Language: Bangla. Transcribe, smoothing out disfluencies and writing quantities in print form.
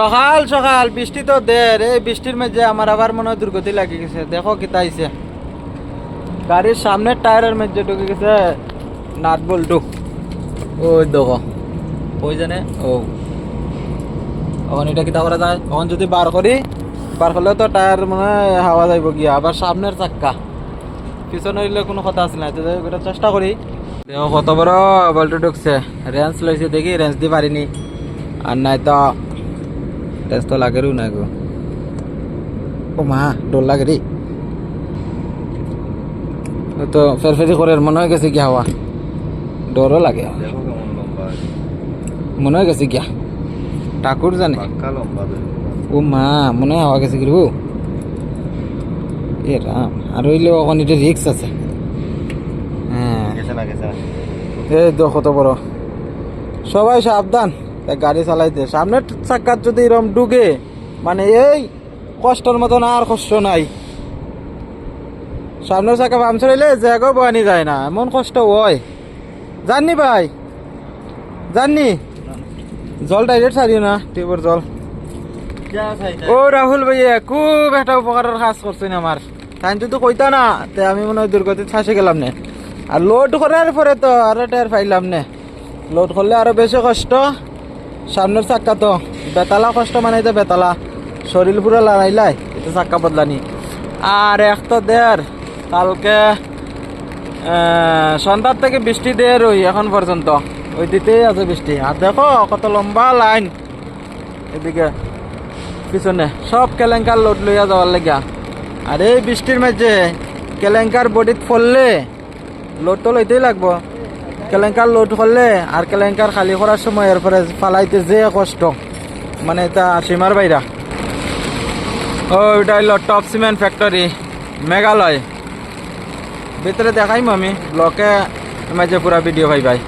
সকাল সকাল বৃষ্টি তো দের, এই বৃষ্টির মধ্যে আমার আবার মনে হয় দুর্গতি লাগে গেছে। দেখো কিতা আইছে, গাড়ির সামনের টায়ারের মধ্যে ঢুকে গেছে নাট বল্টু। ওই দেখো, ওই জানে ও এখন এটা কিতা করা যায়। এখন যদি বার করি, বার করলে তো টায়ার মনে হয় হাওয়া যাইব গিয়া। আবার সামনের চাক্কা, পিছনে হইলে কোনো কথা আছে না। তো এটা চেষ্টা করি। দেখো কত বড় বল্টু ঢুকছে। রেঞ্জ লইছে, দেখি রেঞ্জ দিয়ে পারিনি। আর নাই তো রেঞ্জ তো লাগেরও না গো। ও মা, ডর লাগে রে। তো ফেরফেরি করে মনে হয়ে গেছে কি হাওয়া, ডরও লাগে মনে হয়ে গেছে গিয়া। ঠাকুর জানে। ও মা, মনে হয় হাওয়া গেছে কি রে। এ রাম, আর হইলে ওখানে এটা রিক্স আছে। হ্যাঁ, এই দেখো কত বড়। সবাই সাবধান গাড়ি চালাইতে। সামনের চাক্কার যদি এরম ডুগে, মানে এই কষ্টের মতন আর কষ্ট নাই। সামনের চাকা পামচার হইলে জায়গা বয়ানি যায় না, এমন কষ্ট হয়। জাননি ভাই, জাননি জল ডাইরেক্ট ছাড়িও না, টিউবের জল। ও রাহুল ভাইয়া খুব একটা উপকারের কাজ করছেন আমার। তাই তো কইতা না, তে আমি মনে হয় দুর্গতিতে ফাঁসে গেলাম না। আর লোড করার পরে তো আরো টের পাইলাম না। লোড করলে আরো বেশি কষ্ট। সামনের চাক্কা তো বেতালা কষ্ট, মানে তো বেতালা শরীর পুরো লড়াইলাই, এটা চাক্কা বদলানি। আর এক তো দের কালকে সন্ধ্যার থেকে বৃষ্টি দের ওই এখন পর্যন্ত ওই দিতেই আছে বৃষ্টি। আর দেখো কত লম্বা লাইন এদিকে পিছনে, সব কেলেঙ্কার লোড লইয়া যাওয়ার লাগিয়া। আর এই বৃষ্টির মাঝে কেলেঙ্কার বডিত পড়লে লোড তো লইতেই লাগবো। কেলেঙ্কার লোড করলে আর কেলেঙ্কার খালি করার সময় এরপরে পালাইতে যে কষ্ট, মানে এটা সীমার বাইরা। ও এটা হইল টপ সিমেন্ট ফ্যাক্টরি, মেঘালয়। ভিতরে দেখাইম আমি ব্লকে মাঝে পুরা ভিডিও পাই ভাই।